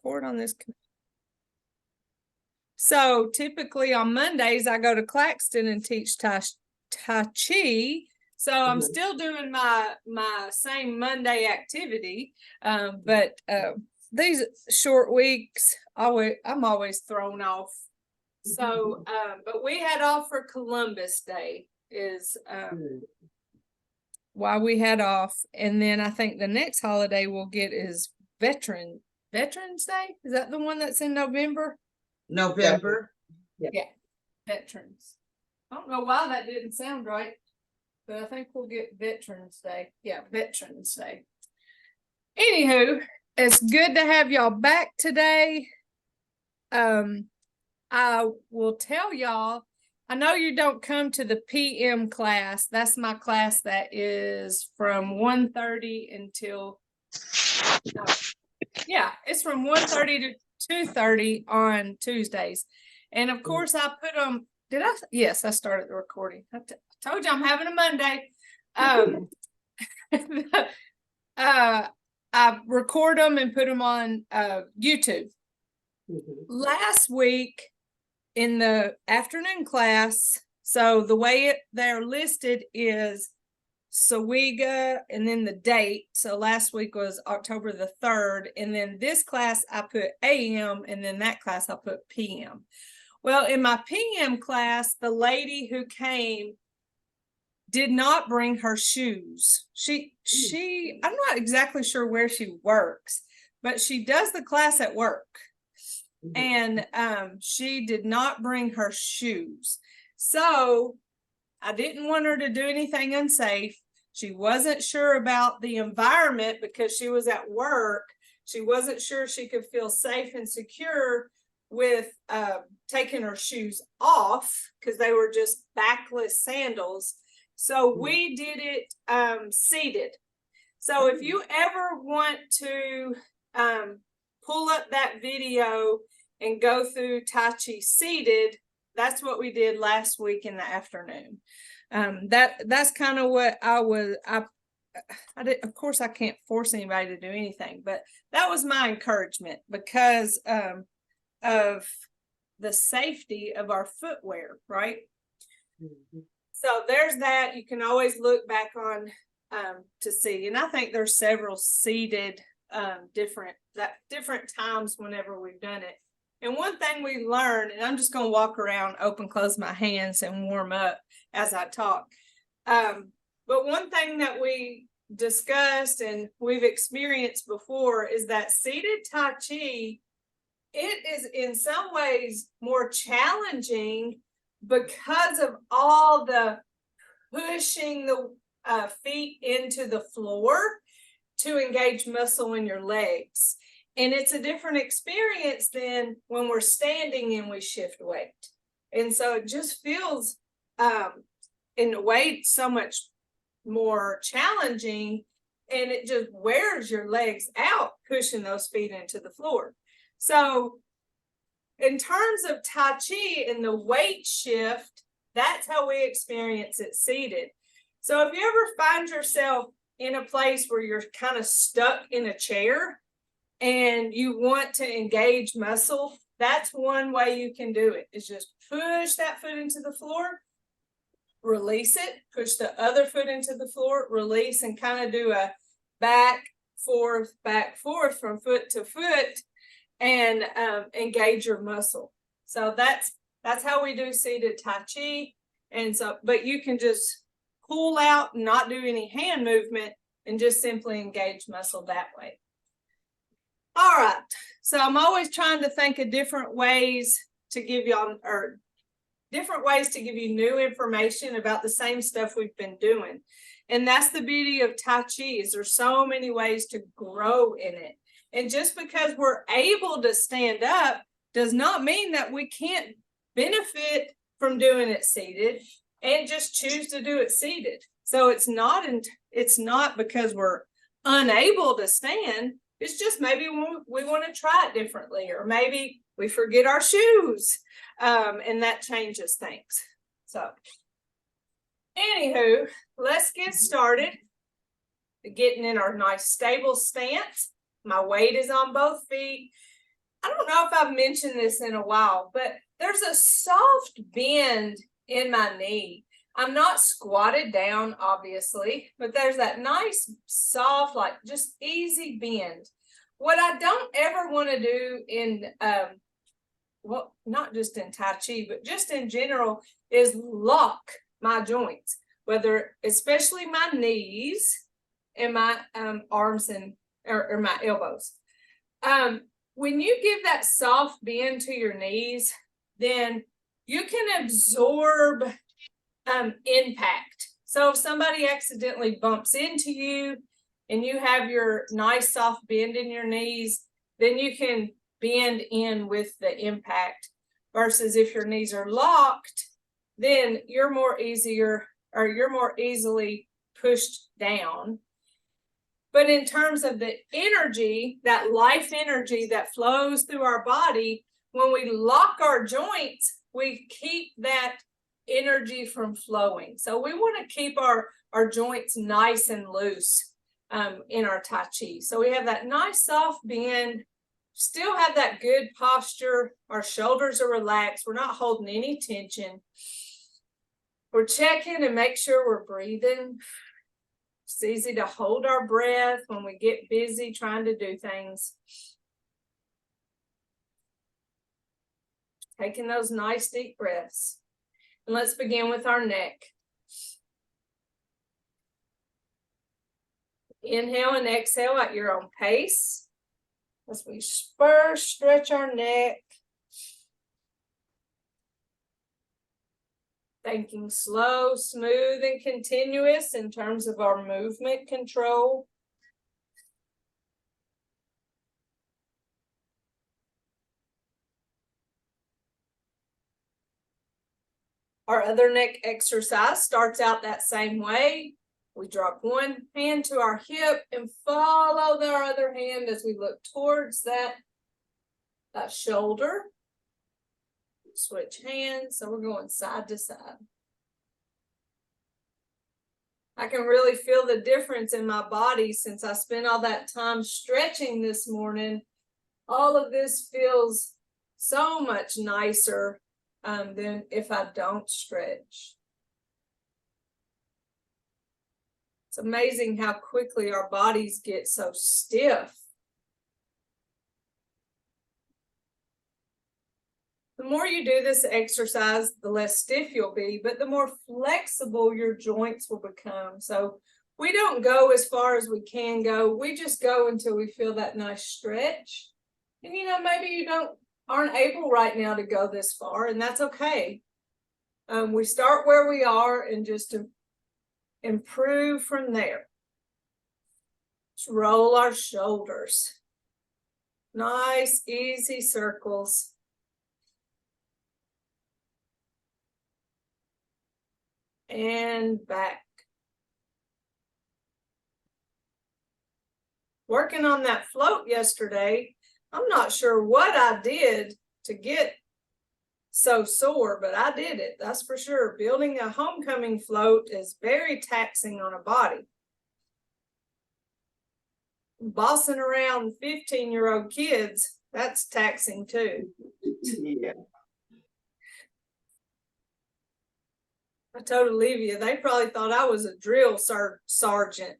record on this. So typically on Mondays, I go to Claxton and teach Tai Chi. So I'm still doing my same Monday activity, but these short weeks, I'm always thrown off. So, but we had off for Columbus Day is why we had off, and then I think the next holiday we'll get is Veterans Day. Is that the one that's in November? November. Yeah, Veterans. I don't know why that didn't sound right, but I think we'll get Veterans Day. Yeah, Veterans Day. Anywho, it's good to have y'all back today. I will tell y'all, I know you don't come to the PM class. That's my class that is from 1:30 until, yeah, it's from 1:30 to 2:30 on Tuesdays. And of course I put them, yes, I started the recording. I told you I'm having a Monday. I record them and put them on YouTube. Last week in the afternoon class, so the way they're listed is SOWEGA and then the date. So last week was October the 3rd, and then this class I put AM, and then that class I put PM. Well, in my PM class, the lady who came did not bring her shoes. I'm not exactly sure where she works, but she does the class at work. And she did not bring her shoes. So I didn't want her to do anything unsafe. She wasn't sure about the environment because she was at work. She wasn't sure she could feel safe and secure with taking her shoes off because they were just backless sandals. So we did it seated. So if you ever want to pull up that video and go through Tai Chi seated, that's what we did last week in the afternoon. That's kind of what I did. Of course, I can't force anybody to do anything, but that was my encouragement because of the safety of our footwear, right? So there's that. You can always look back on to see, and I think there's several seated different times whenever we've done it. And one thing we learned, and I'm just going to walk around, close my hands and warm up as I talk. But one thing that we discussed and we've experienced before is that seated Tai Chi, it is in some ways more challenging because of all the pushing the feet into the floor to engage muscle in your legs. And it's a different experience than when we're standing and we shift weight. And so it just feels, in a way, so much more challenging, and it just wears your legs out, pushing those feet into the floor. So in terms of Tai Chi and the weight shift, that's how we experience it seated. So if you ever find yourself in a place where you're kind of stuck in a chair and you want to engage muscle, that's one way you can do it, is just push that foot into the floor, release it, push the other foot into the floor, release, and kind of do a back, forth from foot to foot, and engage your muscle. So that's how we do seated Tai Chi. And so, but you can just pull out and not do any hand movement and just simply engage muscle that way. All right, so I'm always trying to think of different ways to give y'all, or different ways to give you new information about the same stuff we've been doing. And that's the beauty of Tai Chi, is there's so many ways to grow in it. And just because we're able to stand up does not mean that we can't benefit from doing it seated and just choose to do it seated. So it's not because we're unable to stand. It's just maybe we want to try it differently, or maybe we forget our shoes, and that changes things. So anywho, let's get started. Getting in our nice stable stance. My weight is on both feet. I don't know if I've mentioned this in a while, but there's a soft bend in my knee. I'm not squatted down, obviously, but there's that nice, soft, like just easy bend. What I don't ever want to do in, well, not just in Tai Chi, but just in general, is lock my joints, whether, especially my knees and my arms and or my elbows. When you give that soft bend to your knees, then you can absorb impact. So if somebody accidentally bumps into you and you have your nice soft bend in your knees, then you can bend in with the impact, versus if your knees are locked, then you're more easily pushed down. But in terms of the energy, that life energy that flows through our body, when we lock our joints, we keep that energy from flowing. So we want to keep our joints nice and loose in our Tai Chi. So we have that nice soft bend, still have that good posture. Our shoulders are relaxed. We're not holding any tension. We're checking and make sure we're breathing. It's easy to hold our breath when we get busy trying to do things. Taking those nice deep breaths. And let's begin with our neck. Inhale and exhale at your own pace. As we first stretch our neck. Thinking slow, smooth, and continuous in terms of our movement control. Our other neck exercise starts out that same way. We drop one hand to our hip and follow our other hand as we look towards that shoulder. Switch hands, so we're going side to side. I can really feel the difference in my body since I spent all that time stretching this morning. All of this feels so much nicer than if I don't stretch. It's amazing how quickly our bodies get so stiff. The more you do this exercise, the less stiff you'll be, but the more flexible your joints will become. So we don't go as far as we can go. We just go until we feel that nice stretch. And maybe you aren't able right now to go this far, and that's okay. We start where we are and just improve from there. Just roll our shoulders. Nice, easy circles. And back. Working on that float yesterday, I'm not sure what I did to get so sore, but I did it, that's for sure. Building a homecoming float is very taxing on a body. Bossing around 15-year-old kids, that's taxing too. Yeah. I told Olivia, they probably thought I was a drill sergeant.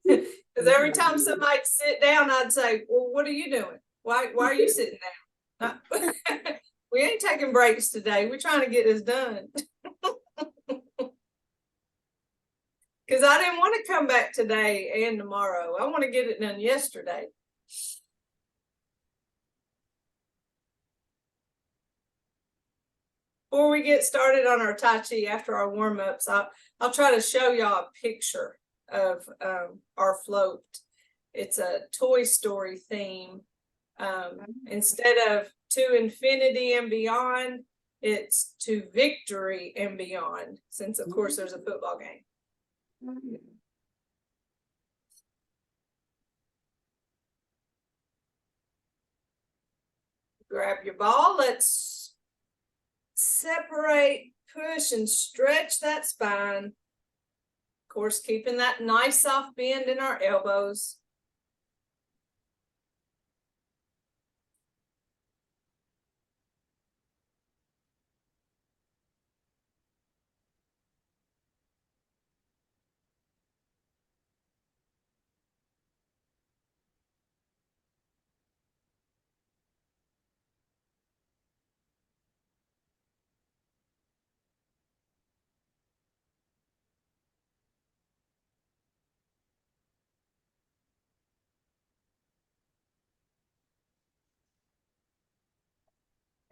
Because every time somebody sit down, I'd say, well, what are you doing? Why are you sitting down? We ain't taking breaks today. We're trying to get this done. Because I didn't want to come back today and tomorrow. I want to get it done yesterday. Before we get started on our Tai Chi, after our warm-ups, I'll try to show y'all a picture of our float. It's a Toy Story theme. Instead of to infinity and beyond, it's to victory and beyond, since of course there's a football game. Grab your ball. Let's separate, push, and stretch that spine. Of course, keeping that nice soft bend in our elbows.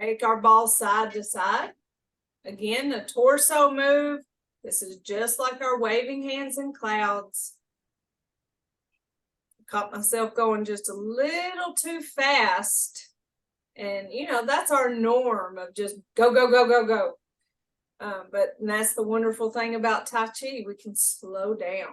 Take our ball side to side. Again, the torso move. This is just like our waving hands in clouds. Caught myself going just a little too fast. And, you know, that's our norm of just go, go, go, go, go. But that's the wonderful thing about Tai Chi. We can slow down.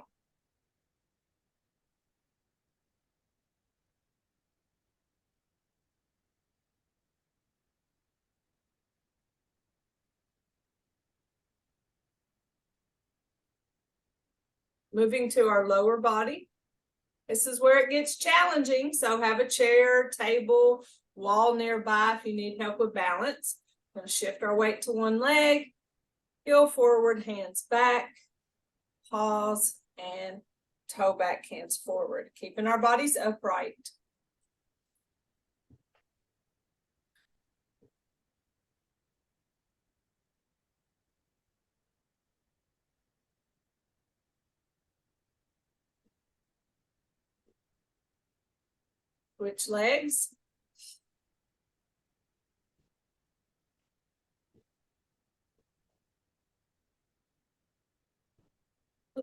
Moving to our lower body. This is where it gets challenging. So have a chair, table, wall nearby if you need help with balance. We're going to shift our weight to one leg, heel forward, hands back, pause, and toe back, hands forward, keeping our bodies upright. Switch legs.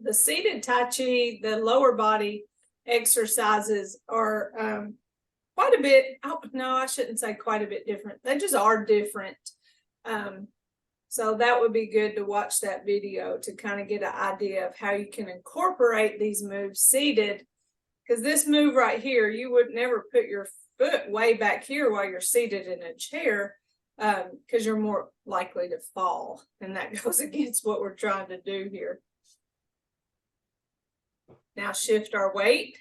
The seated Tai Chi, the lower body exercises are quite a bit, no, I shouldn't say quite a bit different. They just are different. So that would be good to watch that video to kind of get an idea of how you can incorporate these moves seated. Because this move right here, you would never put your foot way back here while you're seated in a chair because you're more likely to fall. And that goes against what we're trying to do here. Now shift our weight,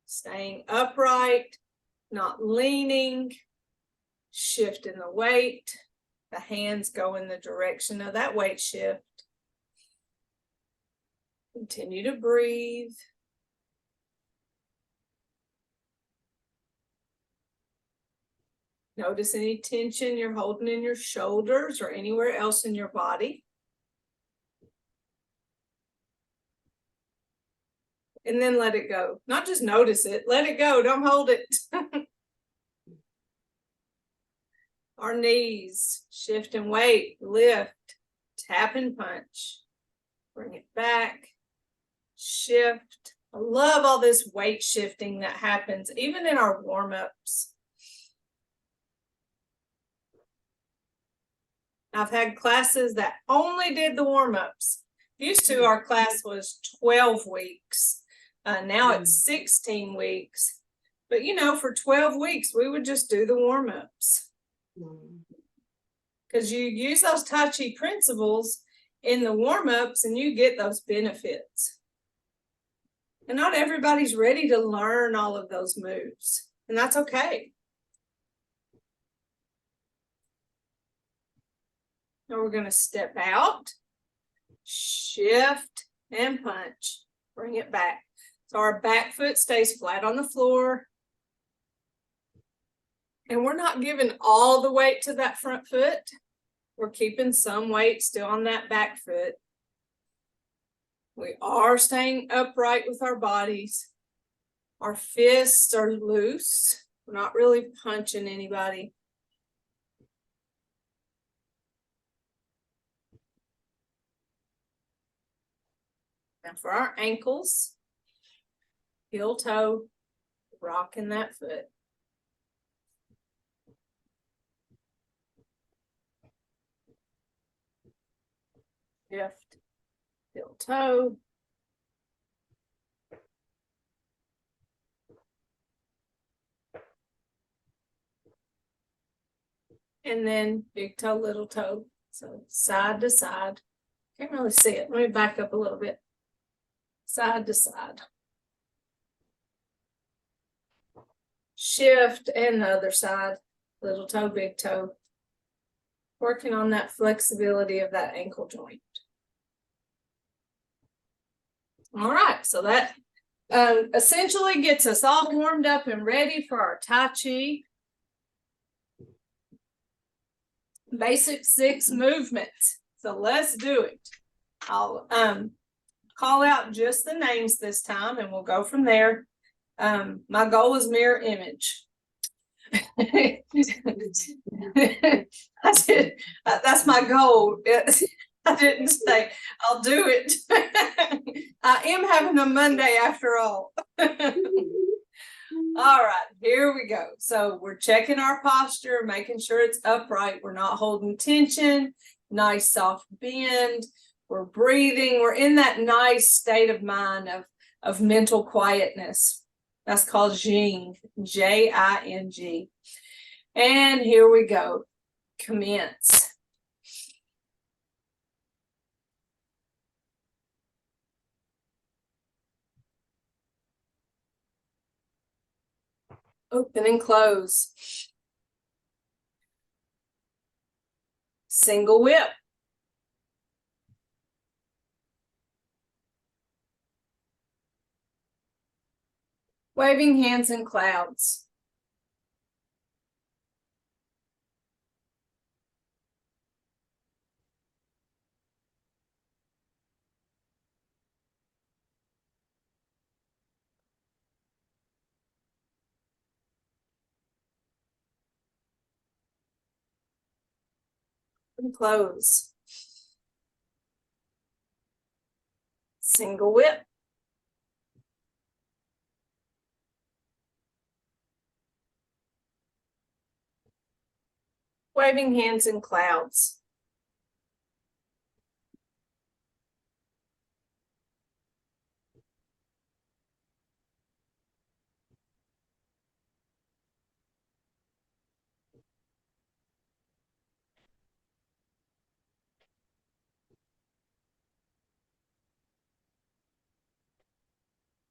staying upright, not leaning, shifting the weight. The hands go in the direction of that weight shift. Continue to breathe. Notice any tension you're holding in your shoulders or anywhere else in your body. And then let it go. Not just notice it, let it go. Don't hold it. Our knees, shift and weight, lift, tap and punch. Bring it back, shift. I love all this weight shifting that happens, even in our warm-ups. I've had classes that only did the warm-ups. Used to, our class was 12 weeks. Now it's 16 weeks. But, you know, for 12 weeks, we would just do the warm-ups. Because you use those Tai Chi principles in the warm-ups and you get those benefits. And not everybody's ready to learn all of those moves. And that's okay. Now we're going to step out, shift, and punch. Bring it back. So our back foot stays flat on the floor. And we're not giving all the weight to that front foot. We're keeping some weight still on that back foot. We are staying upright with our bodies. Our fists are loose. We're not really punching anybody. Now for our ankles, heel toe, rocking that foot. Shift, heel toe. And then big toe, little toe. So side to side. Can't really see it. Let me back up a little bit. Side to side. Shift and the other side. Little toe, big toe. Working on that flexibility of that ankle joint. All right, so that essentially gets us all warmed up and ready for our Tai Chi. Basic 6 movements. So let's do it. I'll call out just the names this time and we'll go from there. My goal is mirror image. I did, that's my goal. I didn't say I'll do it. I am having a Monday after all. All right, here we go. So we're checking our posture, making sure it's upright. We're not holding tension. Nice soft bend. We're breathing. We're in that nice state of mind of mental quietness. That's called Jing, Jing. And here we go. Commence. Open and close. Single whip. Waving hands in clouds. And close. Single whip. Waving hands in clouds.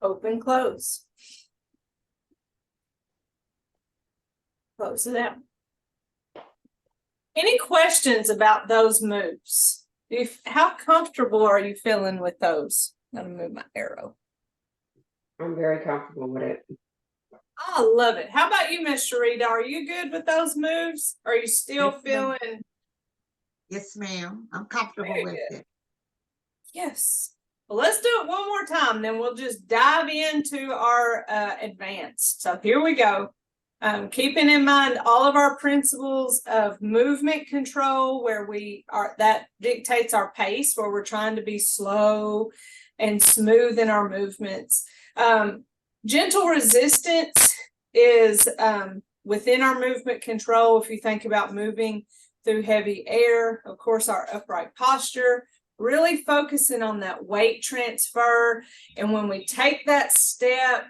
Open, close. Close it out. Any questions about those moves? How comfortable are you feeling with those? I'm gonna move my arrow. I'm very comfortable with it. I love it. How about you, Miss Sharita? Are you good with those moves? Are you still feeling? Yes, ma'am. I'm comfortable Very with good. it. Yes. Well, let's do it one more time. Then we'll just dive into our advanced. So here we go. Keeping in mind all of our principles of movement control, where we are, that dictates our pace, where we're trying to be slow and smooth in our movements. Gentle resistance is within our movement control. If you think about moving through heavy air, of course, our upright posture, really focusing on that weight transfer. And when we take that step,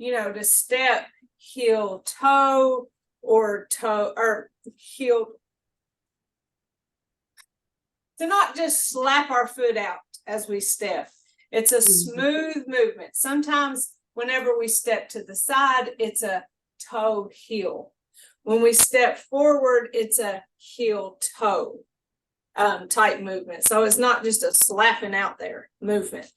to step heel toe or toe or heel, to not just slap our foot out as we step. It's a smooth movement. Sometimes whenever we step to the side, it's a toe heel. When we step forward, it's a heel toe type movement. So it's not just a slapping out there movement.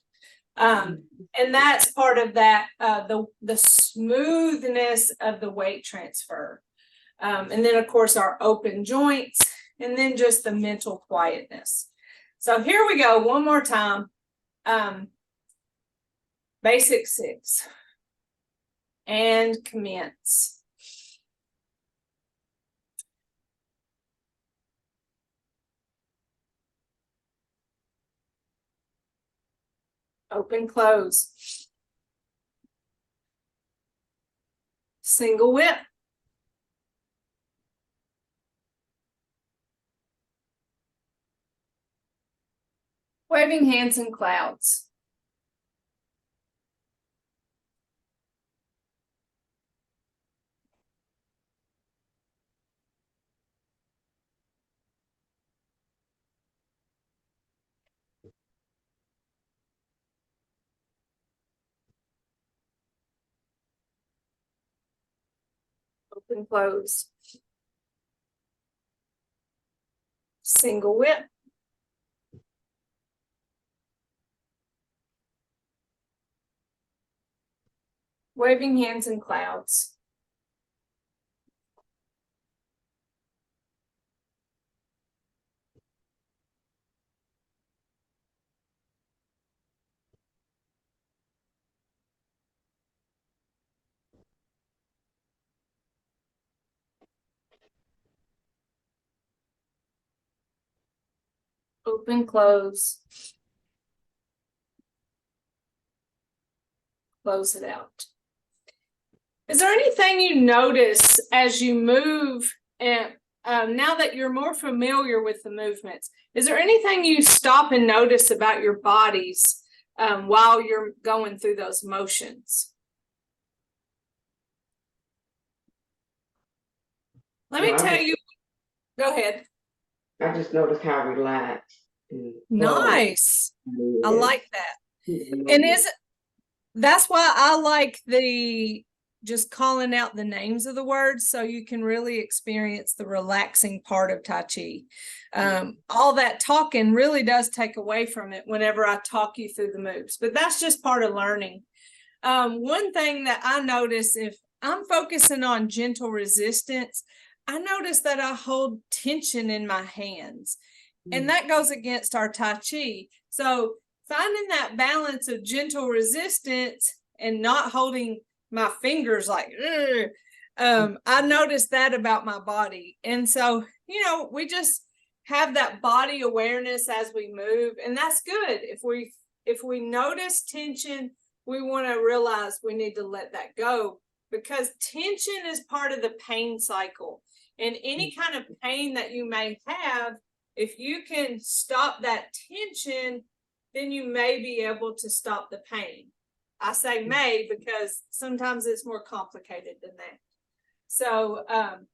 And that's part of that, the smoothness of the weight transfer. And then of course our open joints, and then just the mental quietness. So here we go, one more time. Basic 6. And commence. Open, close. Single whip. Waving hands in clouds. Open, close. Single whip. Waving hands in clouds. Open, close. Close it out. Is there anything you notice as you move and now that you're more familiar with the movements, is there anything you stop and notice about your bodies while you're going through those motions? Let me tell you, go ahead. I just noticed how relaxed. Nice. I like that. And that's why I like the just calling out the names of the words so you can really experience the relaxing part of Tai Chi. All that talking really does take away from it whenever I talk you through the moves, but that's just part of learning. One thing that I notice, if I'm focusing on gentle resistance, I notice that I hold tension in my hands, and that goes against our Tai Chi. So finding that balance of gentle resistance and not holding my fingers like, I noticed that about my body. And so, you know, we just have that body awareness as we move, and that's good. If we notice tension, we want to realize we need to let that go, because tension is part of the pain cycle. And any kind of pain that you may have, if you can stop that tension, then you may be able to stop the pain. I say may because sometimes it's more complicated than that. So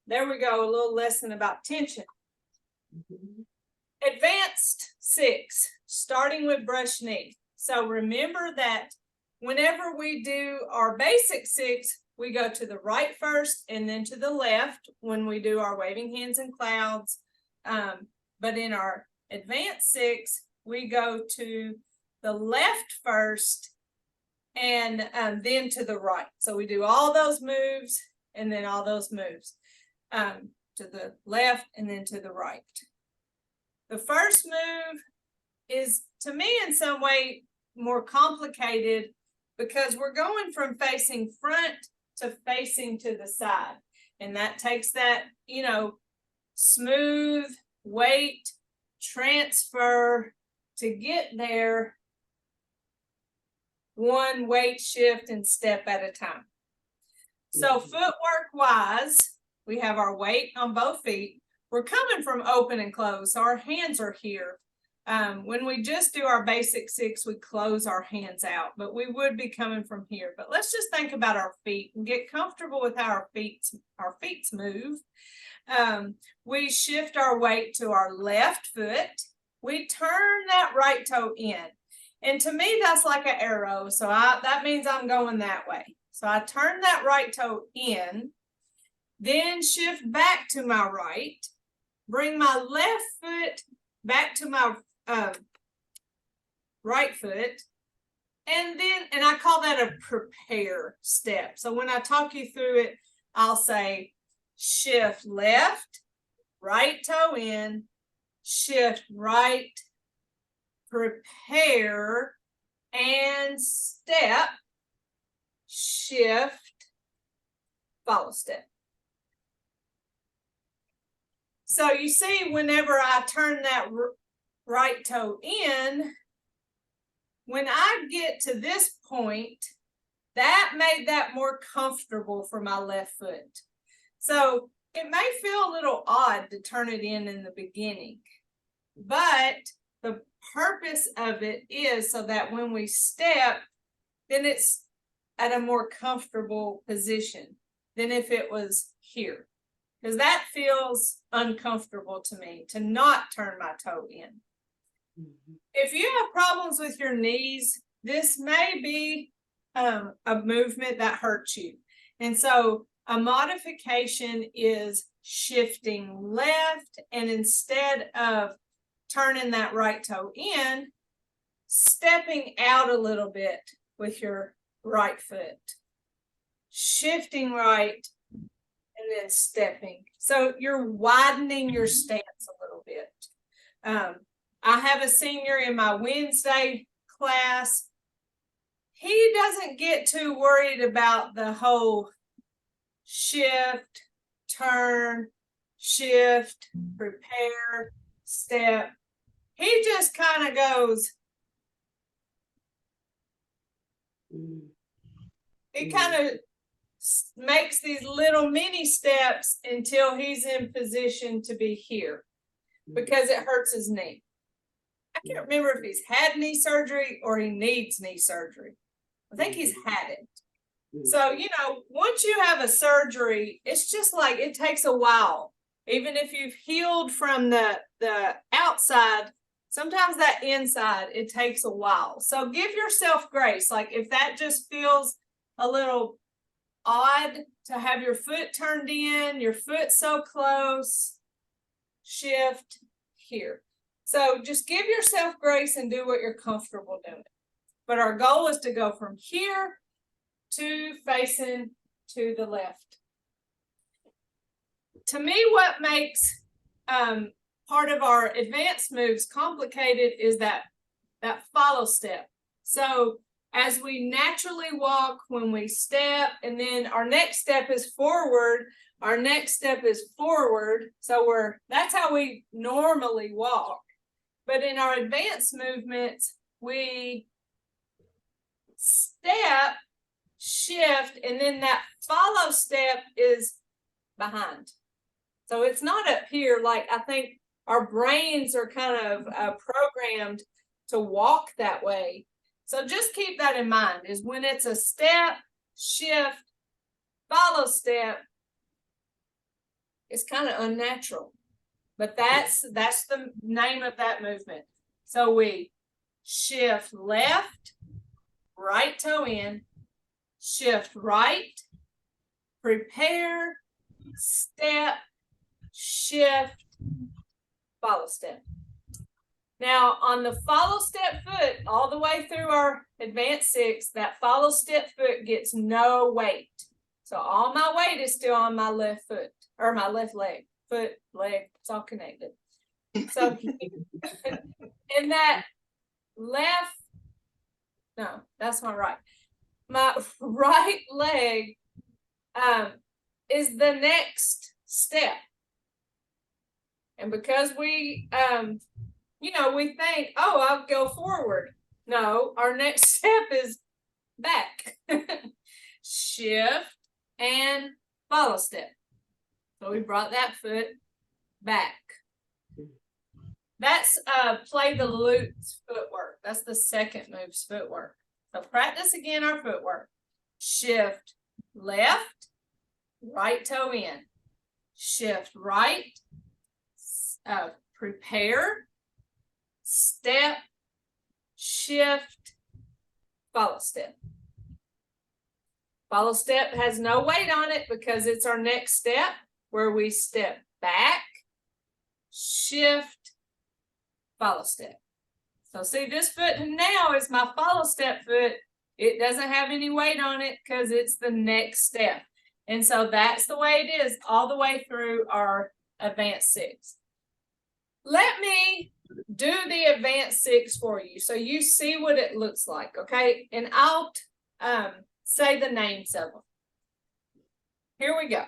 there we go, a little lesson about tension. Advanced 6, starting with brush knee. So remember that whenever we do our basic 6, we go to the right first and then to the left when we do our waving hands and clouds. But in our advanced 6, we go to the left first and then to the right. So we do all those moves and then all those moves to the left and then to the right. The first move is, to me, in some way more complicated because we're going from facing front to facing to the side. And that takes that, you know, smooth weight transfer to get there, one weight shift and step at a time. So footwork wise, we have our weight on both feet. We're coming from open and close, so our hands are here. When we just do our basic 6, we close our hands out, but we would be coming from here. But let's just think about our feet and get comfortable with how our feet move. We shift our weight to our left foot. We turn that right toe in. And to me, that's like an arrow. So that means I'm going that way. So I turn that right toe in, then shift back to my right, bring my left foot back to my right foot, and I call that a prepare step. So when I talk you through it, I'll say shift left, right toe in, shift right, prepare, and step, shift, follow step. So you see, whenever I turn that right toe in, when I get to this point, that made that more comfortable for my left foot. So it may feel a little odd to turn it in the beginning, but the purpose of it is so that when we step, then it's at a more comfortable position than if it was here. Because that feels uncomfortable to me, to not turn my toe in. If you have problems with your knees, this may be a movement that hurts you. And so a modification is shifting left, and instead of turning that right toe in, stepping out a little bit with your right foot, shifting right, and then stepping. So you're widening your stance a little bit. I have a senior in my Wednesday class. He doesn't get too worried about the whole shift, turn, shift, prepare, step. He just kind of goes, he kind of makes these little mini steps until he's in position to be here because it hurts his knee. I can't remember if he's had knee surgery or he needs knee surgery. I think he's had it. So, you know, once you have a surgery, it's just like it takes a while. Even if you've healed from the outside, sometimes that inside, it takes a while. So give yourself grace. Like if that just feels a little odd to have your foot turned in, your foot so close, shift here. So just give yourself grace and do what you're comfortable doing. But our goal is to go from here to facing to the left. To me, what makes part of our advanced moves complicated is that follow step. So as we naturally walk, when we step, and then our next step is forward, our next step is forward. So that's how we normally walk. But in our advanced movements, we step, shift, and then that follow step is behind. So it's not up here. Like I think our brains are kind of programmed to walk that way. So just keep that in mind, is when it's a step, shift, follow step, it's kind of unnatural. But that's the name of that movement. So we shift left, right toe in, shift right, prepare, step, shift, follow step. Now on the follow step foot, all the way through our advanced 6, that follow step foot gets no weight. So all my weight is still on my left foot, or my left leg. Foot, leg, it's all connected. So in that left, no, that's my right. My right leg is the next step. And because we, you know, we think, oh, I'll go forward. No, our next step is back. Shift and follow step. So we brought that foot back. That's play the loops footwork. That's the second move's footwork. So practice again our footwork. Shift left, right toe in. Shift right, prepare, step, shift, follow step. Follow step has no weight on it because it's our next step where we step back, shift, follow step. So see, this foot now is my follow step foot. It doesn't have any weight on it because it's the next step. And so that's the way it is all the way through our advanced 6. Let me do the advanced 6 for you so you see what it looks like, okay? And I'll say the names of them. Here we go.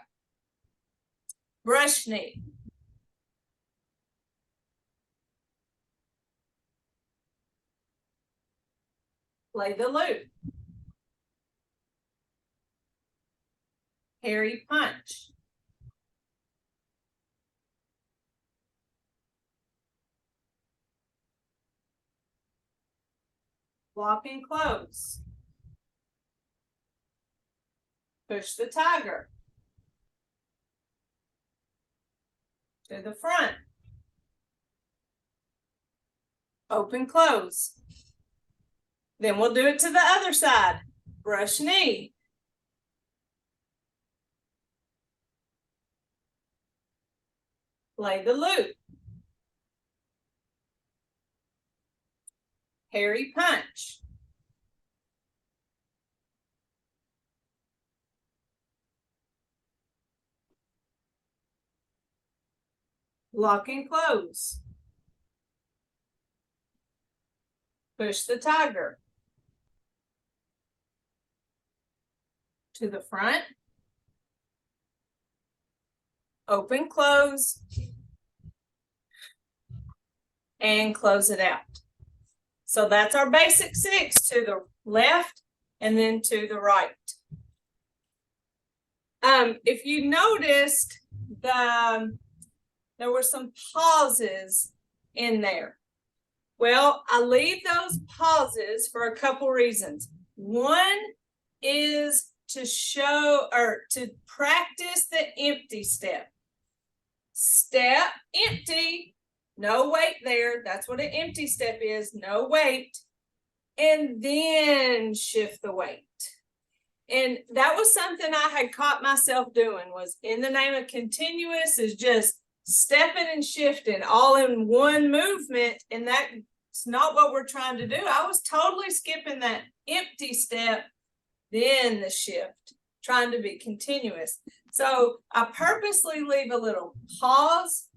Brush knee. Play the loop. Hairy punch. Flopping close. Push the tiger. To the front. Open close. Then we'll do it to the other side. Brush knee. Play the loop. Hairy punch. Lock and close. Push the tiger. To the front. Open, close. and close it out. So that's our basic 6 to the left and then to the right. If you noticed, there were some pauses in there. Well, I leave those pauses for a couple reasons. One is to show or to practice the empty step. Step, empty, no weight there. That's what an empty step is, no weight. And then shift the weight. And that was something I had caught myself doing, was in the name of continuous is just stepping and shifting all in one movement. And that's not what we're trying to do. I was totally skipping that empty step, then the shift, trying to be continuous. So I purposely leave a little pause,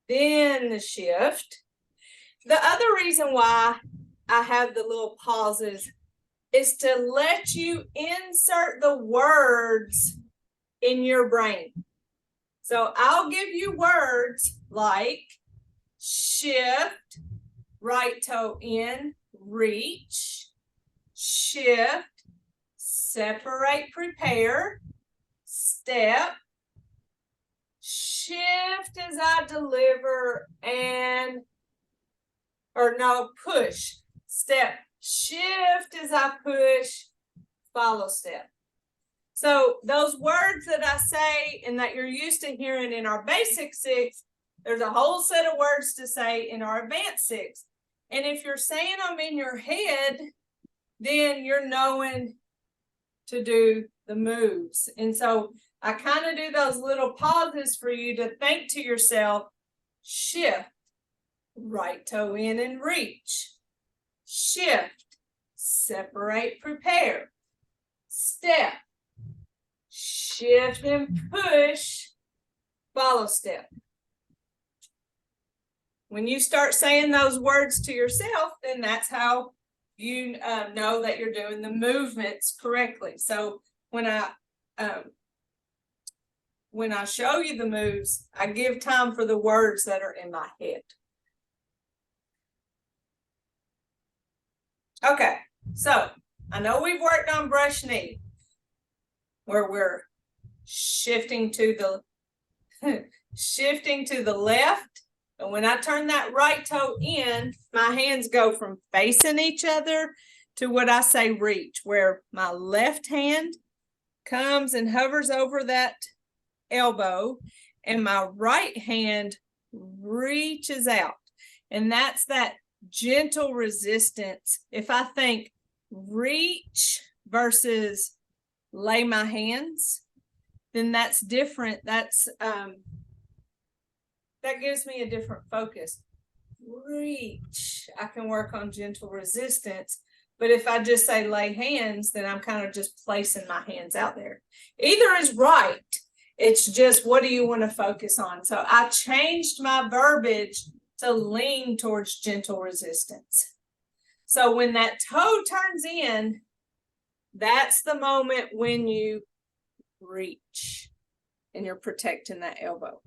then the shift. The other reason why I have the little pauses is to let you insert the words in your brain. So I'll give you words like shift, right toe in, reach, shift, separate, prepare, step, shift as I deliver, and, or no, push, step, shift as I push, follow step. So those words that I say and that you're used to hearing in our basic 6, there's a whole set of words to say in our advanced 6. And if you're saying them in your head, then you're knowing to do the moves. And so I kind of do those little pauses for you to think to yourself, shift, right toe in and reach, shift, separate, prepare, step, shift and push, follow step. When you start saying those words to yourself, then that's how you know that you're doing the movements correctly. So when I show you the moves, I give time for the words that are in my head. Okay, so I know we've worked on brush knee, where we're shifting to the left. And when I turn that right toe in, my hands go from facing each other to what I say reach, where my left hand comes and hovers over that elbow and my right hand reaches out. And that's that gentle resistance. If I think reach versus lay my hands, then that's different. That's that gives me a different focus. Reach, I can work on gentle resistance. But if I just say lay hands, then I'm kind of just placing my hands out there. Either is right. It's just, what do you want to focus on? So I changed my verbiage to lean towards gentle resistance. So when that toe turns in, that's the moment when you reach and you're protecting that elbow.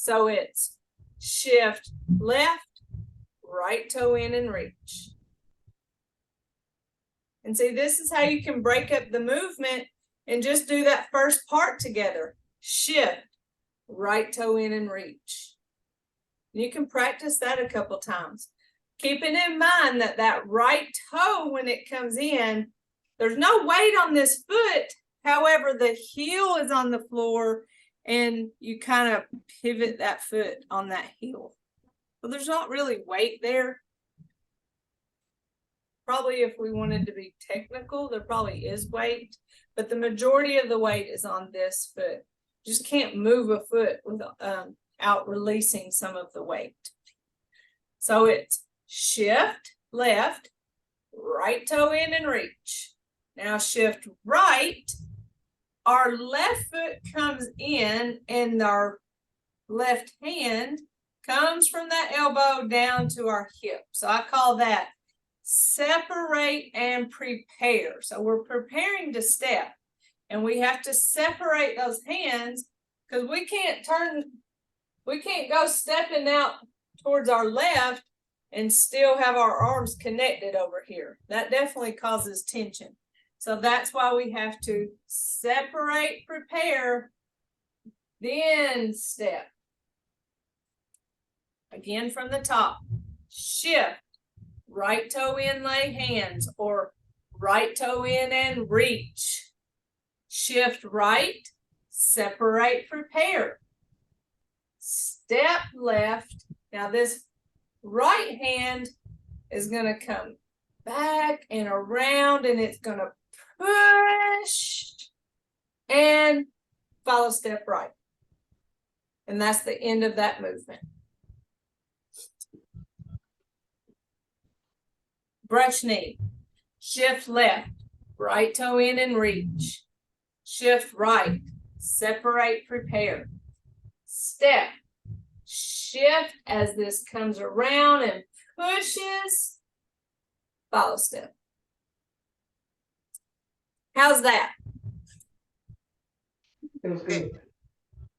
So it's shift left, right toe in and reach. And see, this is how you can break up the movement and just do that first part together. Shift, right toe in and reach. You can practice that a couple times. Keeping in mind that that right toe, when it comes in, there's no weight on this foot. However, the heel is on the floor and you kind of pivot that foot on that heel. But there's not really weight there. Probably if we wanted to be technical, there probably is weight, but the majority of the weight is on this foot. Just can't move a foot without releasing some of the weight. So it's shift left, right toe in and reach. Now shift right. Our left foot comes in and our left hand comes from that elbow down to our hip. So I call that separate and prepare. So we're preparing to step and we have to separate those hands because we can't go stepping out towards our left and still have our arms connected over here. That definitely causes tension. So that's why we have to separate, prepare, then step. Again from the top. Shift, right toe in, lay hands, or right toe in and reach. Shift right, separate, prepare. Step left. Now this right hand is going to come back and around, and it's going to push and follow step right. And that's the end of that movement. Brush knee. Shift left, right toe in and reach. Shift right, separate, prepare. Step. Shift as this comes around and pushes. Follow step. How's that? Feels good.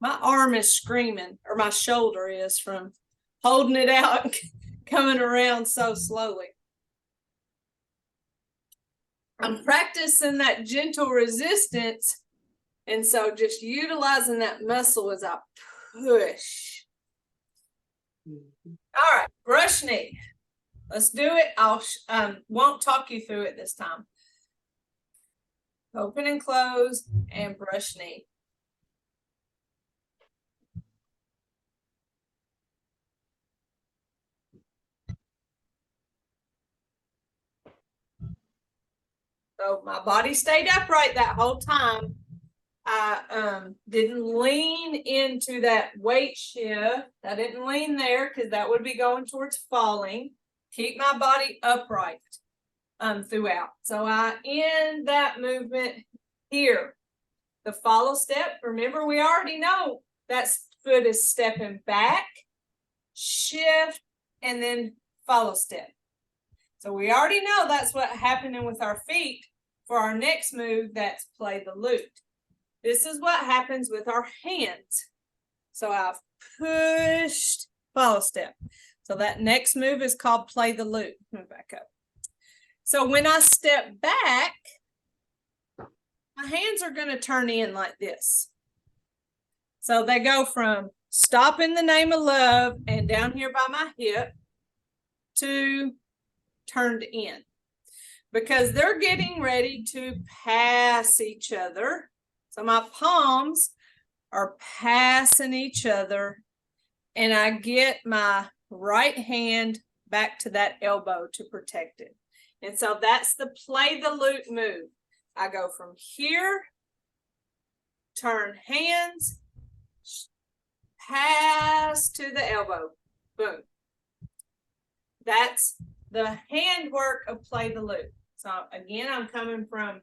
My arm is screaming, or my shoulder is, from holding it out and coming around so slowly. I'm practicing that gentle resistance, and so just utilizing that muscle as I push. All right, brush knee. Let's do it. I'll won't talk you through it this time. Open and close and brush knee. So my body stayed upright that whole time. I didn't lean into that weight shift. I didn't lean there because that would be going towards falling. Keep my body upright throughout. So I end that movement here. The follow step, remember we already know that foot is stepping back, shift, and then follow step. So we already know that's what's happening with our feet. For our next move, that's play the lute. This is what happens with our hands. So I've pushed, follow step. So that next move is called play the lute. Move back up. So when I step back, my hands are going to turn in like this. So they go from stop in the name of love and down here by my hip to turned in, because they're getting ready to pass each other. So my palms are passing each other, and I get my right hand back to that elbow to protect it. And so that's the play the lute move. I go from here, turn hands, pass to the elbow, boom. That's the handwork of play the lute. So again, I'm coming from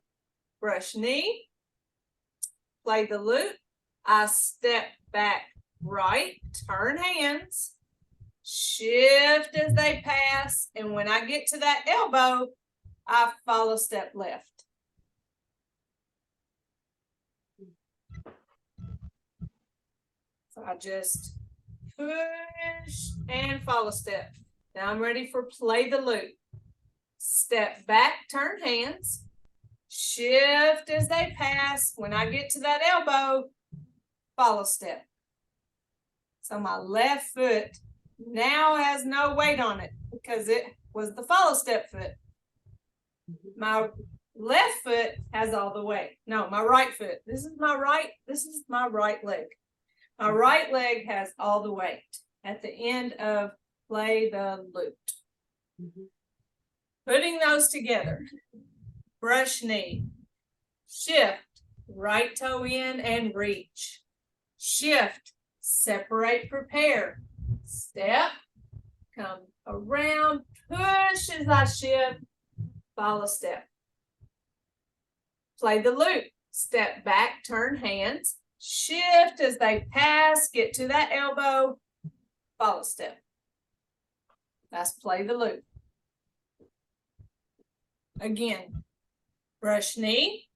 brush knee, play the lute. I step back right, turn hands, shift as they pass, and when I get to that elbow, I follow step left. So I just push and follow step. Now I'm ready for play the lute. Step back, turn hands, shift as they pass. When I get to that elbow, follow step. So my left foot now has no weight on it because it was the follow step foot. My left foot has all the weight. No, my right foot. This is my right leg. My right leg has all the weight at the end of play the lute. Putting those together, brush knee, shift, right toe in and reach, shift, separate, prepare, step, come around, push as I shift, follow step. Play the lute, step back, turn hands, shift as they pass, get to that elbow, follow step. That's play the lute. Again, brush knee,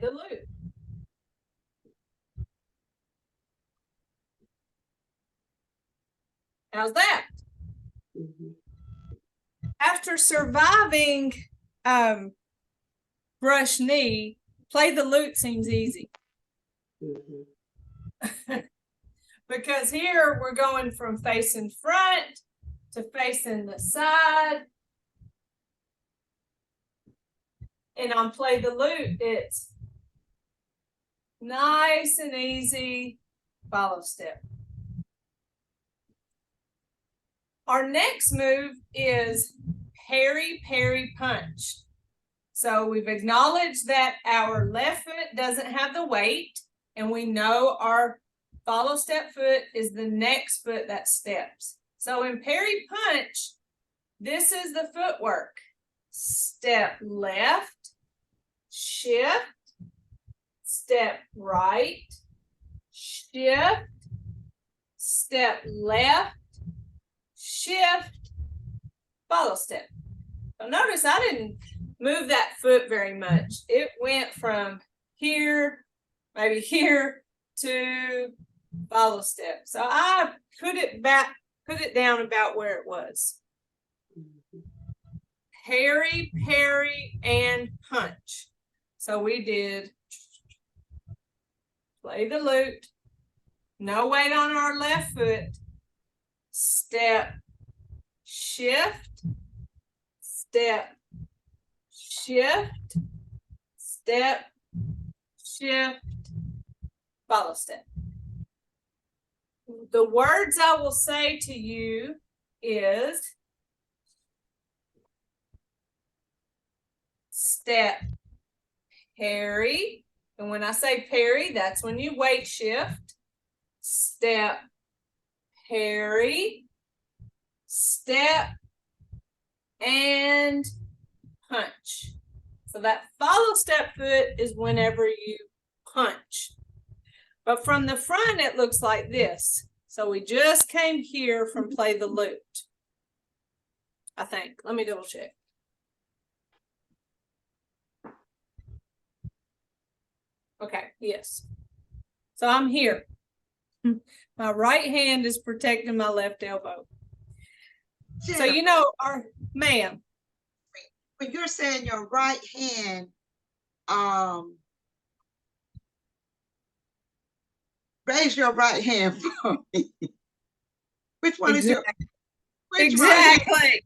the loop. How's that? Mhm. After surviving brush knee, play the lute seems easy. Mhm. Because here we're going from facing front to facing the side. And on play the lute, it's nice and easy follow step. Our next move is parry, parry, punch. So we've acknowledged that our left foot doesn't have the weight, and we know our follow step foot is the next foot that steps. So in parry punch, this is the footwork. Step left, shift, step right, shift, step left, shift, follow step. So notice I didn't move that foot very much. It went from here, maybe here, to follow step. So I put it down about where it was. Parry, parry, and punch. So we did play the lute, no weight on our left foot, step, shift, step, shift, step, shift, follow step. The words I will say to you is step, parry, and when I say parry, that's when you weight shift. Step, parry, step, and punch. So that follow step foot is whenever you punch. But from the front, it looks like this. So we just came here from play the lute. I think. Let me double check. Okay, yes. So I'm here. My right hand is protecting my left elbow. So you know, ma'am. When you're saying your right hand, raise your right hand for me. Which one is your? Exactly.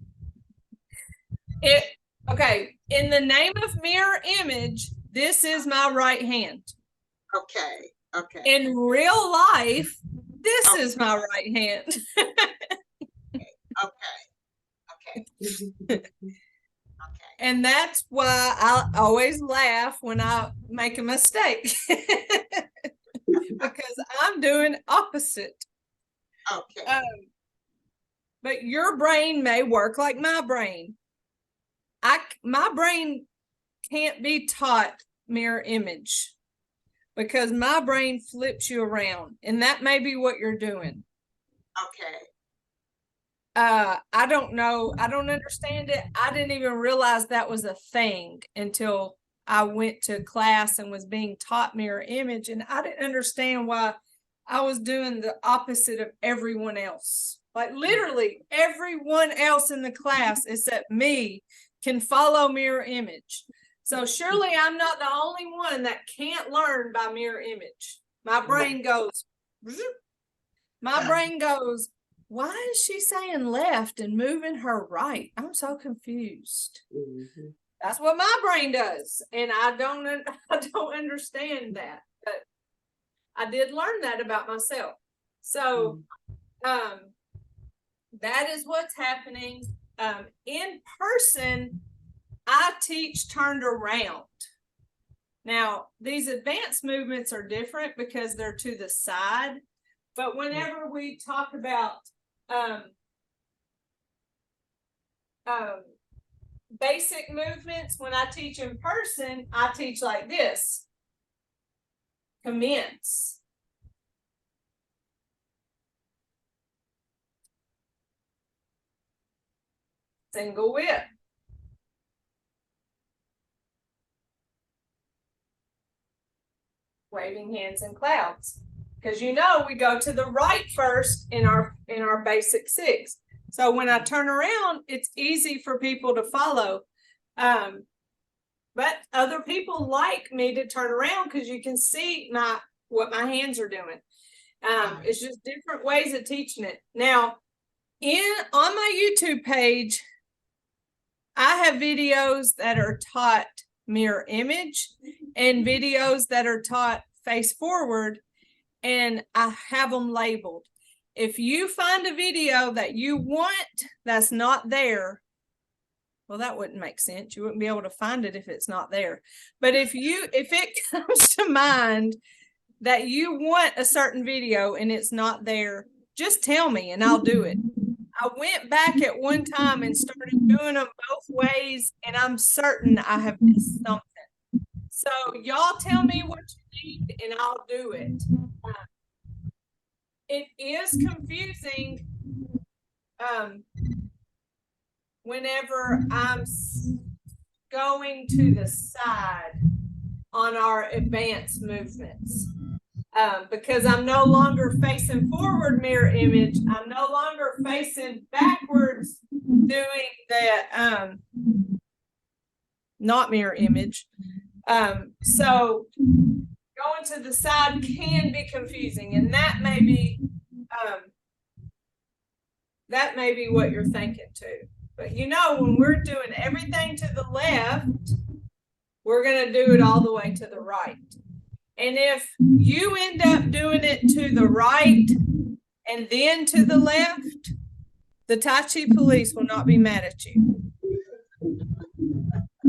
Okay. In the name of mirror image, this is my right hand. Okay. Okay. In real life, this is my right hand. Okay. Mhm. And that's why I always laugh when I make a mistake. Because I'm doing opposite. Okay. But your brain may work like my brain. My brain can't be taught mirror image because my brain flips you around, and that may be what you're doing. Okay. I don't know. I don't understand it. I didn't even realize that was a thing until I went to class and was being taught mirror image, and I didn't understand why I was doing the opposite of everyone else. Like literally everyone else in the class except me can follow mirror image. So surely I'm not the only one that can't learn by mirror image. My brain goes, why is she saying left and moving her right? I'm so confused. Mhm. That's what my brain does. And I don't understand that. But I did learn that about myself. So that is what's happening. In person, I teach turned around. Now, these advanced movements are different because they're to the side. But whenever we talk about basic movements, when I teach in person, I teach like this. Commence. Single whip. waving hands and clouds. Because you know we go to the right first in our basic 6. So when I turn around, it's easy for people to follow. But other people like me to turn around because you can see what my hands are doing. It's just different ways of teaching it. Now, on my YouTube page, I have videos that are taught mirror image and videos that are taught face forward, and I have them labeled. If you find a video that you want that's not there, well, that wouldn't make sense. You wouldn't be able to find it if it's not there. But if it comes to mind that you want a certain video and it's not there, just tell me and I'll do it. I went back at one time and started doing them both ways, and I'm certain I have missed something. So y'all tell me what you need and I'll do it. It is confusing whenever I'm going to the side on our advanced movements. Because I'm no longer facing forward mirror image. I'm no longer facing backwards doing the not mirror image. So going to the side can be confusing, and that may be what you're thinking too. But you know, when we're doing everything to the left, we're going to do it all the way to the right. And if you end up doing it to the right and then to the left, the Tai Chi police will not be mad at you.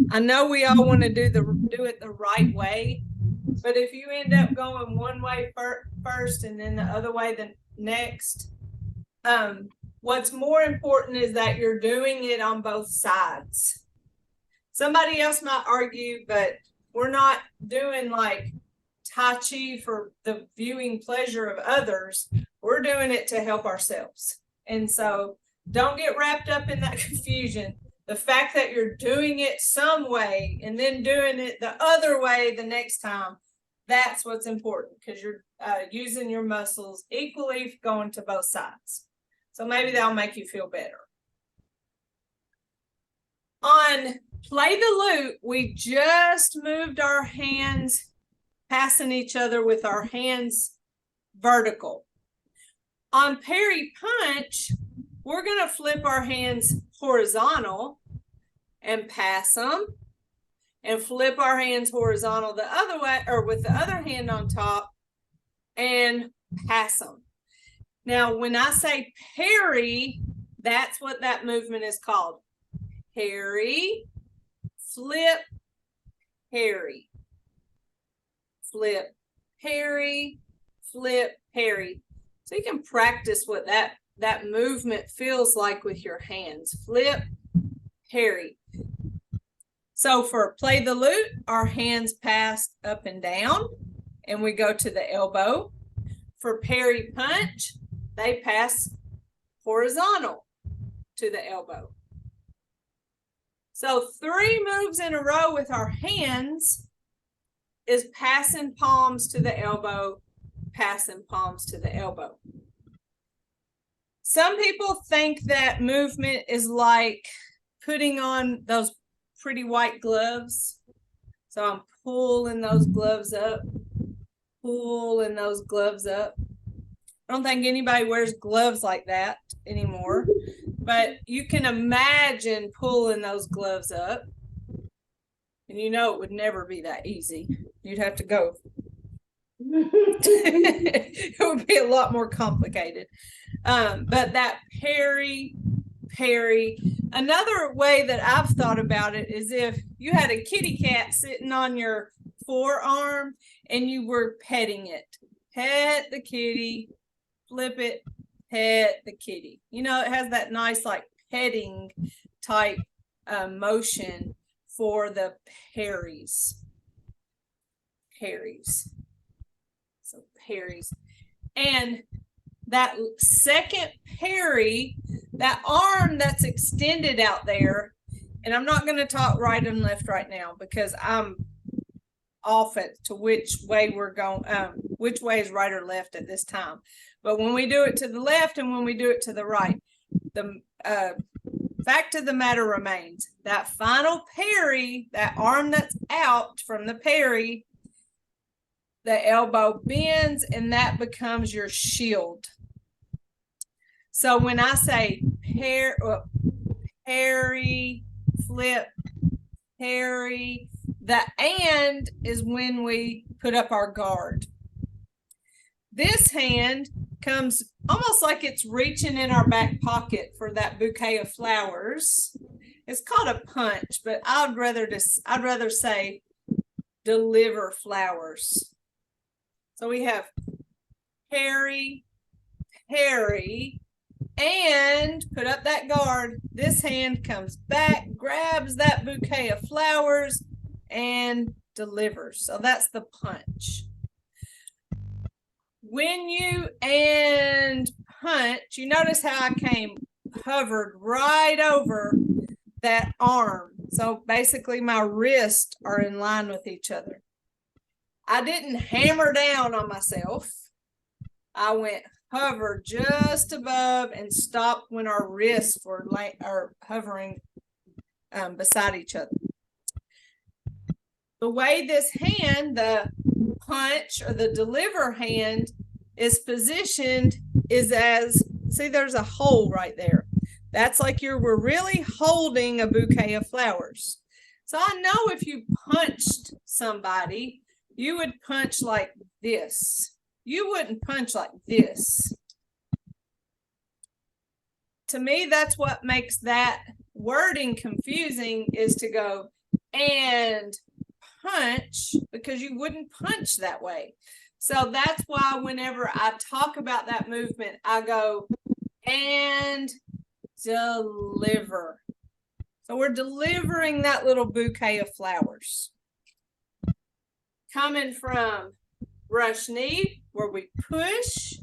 I know we all want to do it the right way, but if you end up going one way first and then the other way the next, what's more important is that you're doing it on both sides. Somebody else might argue, but we're not doing like Tai Chi for the viewing pleasure of others. We're doing it to help ourselves. And so don't get wrapped up in that confusion. The fact that you're doing it some way and then doing it the other way the next time, that's what's important, because you're using your muscles equally going to both sides. So maybe that'll make you feel better. On Play the Loot, we just moved our hands passing each other with our hands vertical. On Parry Punch, we're going to flip our hands horizontal and pass them, and flip our hands horizontal the other way, or with the other hand on top, and pass them. Now, when I say parry, that's what that movement is called. Parry, flip, parry. Flip, parry, flip, parry. So you can practice what that movement feels like with your hands. Flip, parry. So for Play the Loot, our hands pass up and down, and we go to the elbow. For Parry Punch, they pass horizontal to the elbow. So 3 moves in a row with our hands is passing palms to the elbow, passing palms to the elbow. Some people think that movement is like putting on those pretty white gloves. So I'm pulling those gloves up, pulling those gloves up. I don't think anybody wears gloves like that anymore, but you can imagine pulling those gloves up. And you know it would never be that easy. You'd have to go. It would be a lot more complicated. But that parry. Another way that I've thought about it is if you had a kitty cat sitting on your forearm and you were petting it. Pet the kitty, flip it, pet the kitty. You know, it has that nice like petting type motion for the parries. So parries. And that second parry, that arm that's extended out there, and I'm not going to talk right and left right now because I'm off it to which way we're going, which way is right or left at this time. But when we do it to the left and when we do it to the right, the fact of the matter remains, that final parry, that arm that's out from the parry, the elbow bends and that becomes your shield. So when I say parry, flip, parry, the and is when we put up our guard. This hand comes almost like it's reaching in our back pocket for that bouquet of flowers. It's called a punch, but I'd rather say deliver flowers. So we have parry, parry, and put up that guard. This hand comes back, grabs that bouquet of flowers, and delivers. So that's the punch. When you and punch, you notice how I hovered right over that arm. So basically my wrists are in line with each other. I didn't hammer down on myself. I went hover just above and stopped when our wrists were hovering beside each other. The way this hand, the punch or the deliver hand, is positioned is as, see, there's a hole right there. That's like we're really holding a bouquet of flowers. So I know if you punched somebody, you would punch like this. You wouldn't punch like this. To me, that's what makes that wording confusing, is to go and punch, because you wouldn't punch that way. So that's why whenever I talk about that movement, I go and deliver. So we're delivering that little bouquet of flowers. Coming from brush knee, where we push,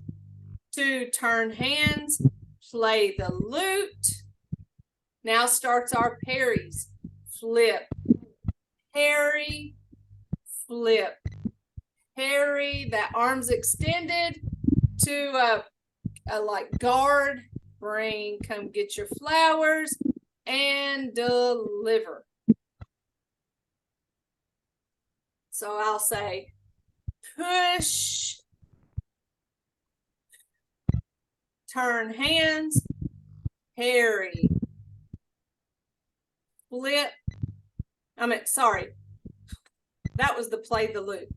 to turn hands, play the lute. Now starts our parries. Flip, parry, flip, parry. That arm's extended to a like guard. Bring, come get your flowers, and deliver. So I'll say push, turn hands, parry, flip. Sorry, that was the play the lute.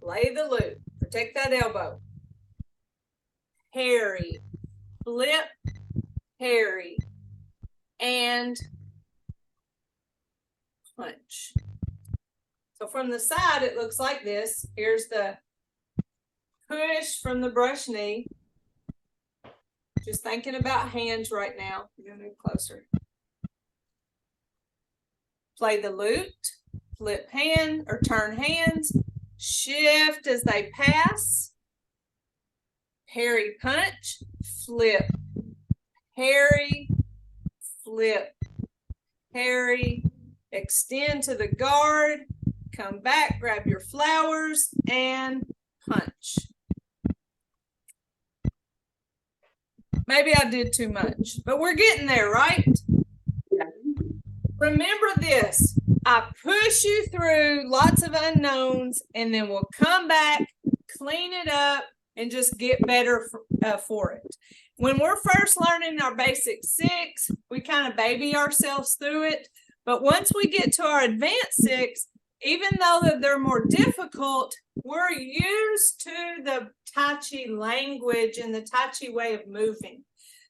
Play the lute. Protect that elbow. Parry, flip, parry, and punch. So from the side, it looks like this. Here's the push from the brush knee. Just thinking about hands right now. You're gonna move closer. Play the lute, flip hand or turn hands, shift as they pass, parry, punch, flip, parry, flip, parry, extend to the guard, come back, grab your flowers, and punch. Maybe I did too much, but we're getting there, right? Yeah. Remember this, I push you through lots of unknowns, and then we'll come back, clean it up, and just get better for it. When we're first learning our basic 6, we kind of baby ourselves through it. But once we get to our advanced 6, even though that they're more difficult, we're used to the Tai Chi language and the Tai Chi way of moving.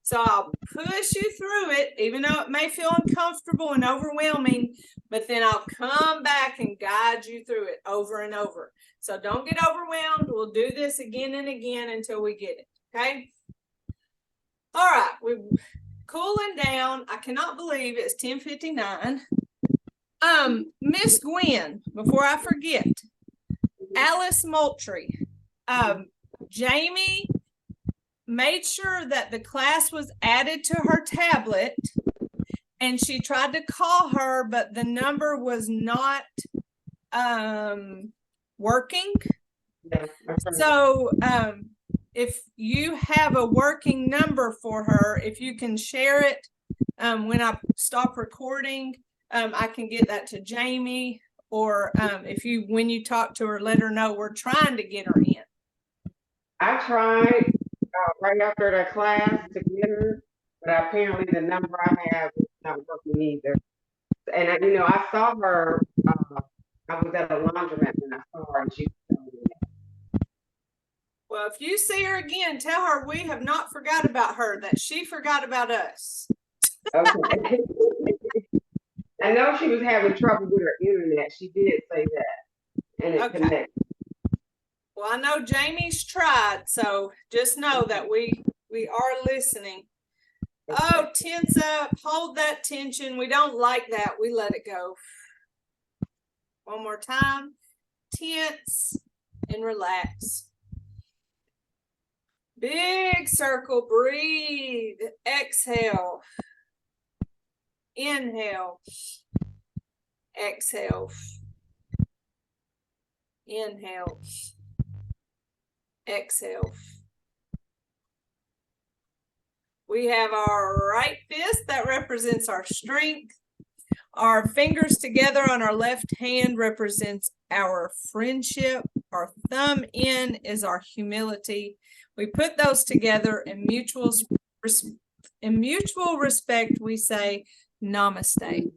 So I'll push you through it, even though it may feel uncomfortable and overwhelming, but then I'll come back and guide you through it over and over. So don't get overwhelmed. We'll do this again and again until we get it, okay? All right, we're cooling down. I cannot believe it's 10:59. Miss Gwen, before I forget, Alice Moultrie, Jamie made sure that the class was added to her tablet, and she tried to call her, but the number was not working. Yeah, I've heard. So if you have a working number for her, if you can share it when I stop recording, I can get that to Jamie, or if you, when you talk to her, let her know we're trying to get her in. I tried right after the class to get her, but apparently the number I have is not working either. And I saw her. I was at a laundromat when I saw her, and she was telling me that. Well, if you see her again, tell her we have not forgot about her, that she forgot about us. Okay. I know she was having trouble with her internet. She did say that, and it Okay. connected. Well, I know Jamie's tried, so just know that we are listening. Oh, tense up, hold that tension. We don't like that. We let it go. One more time. Tense and relax. Big circle, breathe, exhale, inhale, exhale, inhale, exhale. We have our right fist that represents our strength. Our fingers together on our left hand represents our friendship. Our thumb in is our humility. We put those together in mutual respect. We say namaste.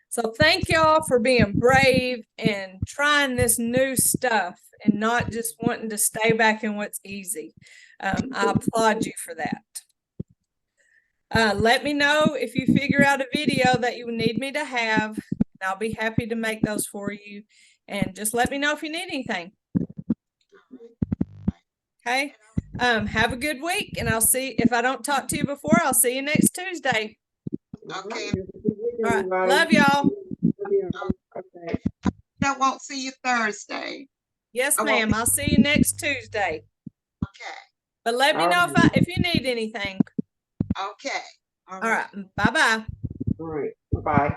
So thank y'all for being brave and trying this new stuff and not just wanting to stay back in what's easy. I applaud you for that. Let me know if you figure out a video that you need me to have. I'll be happy to make those for you. And just let me know if you need anything. Okay. Have a good week, and I'll see, if I don't talk to you before, I'll see you next Tuesday. Okay. All right. Love y'all. Okay. I won't see you Thursday. Yes, I won't ma'am. be- I'll see you next Tuesday. Okay. But let me know if you need anything. Okay. All right. Bye-bye. All right. Bye.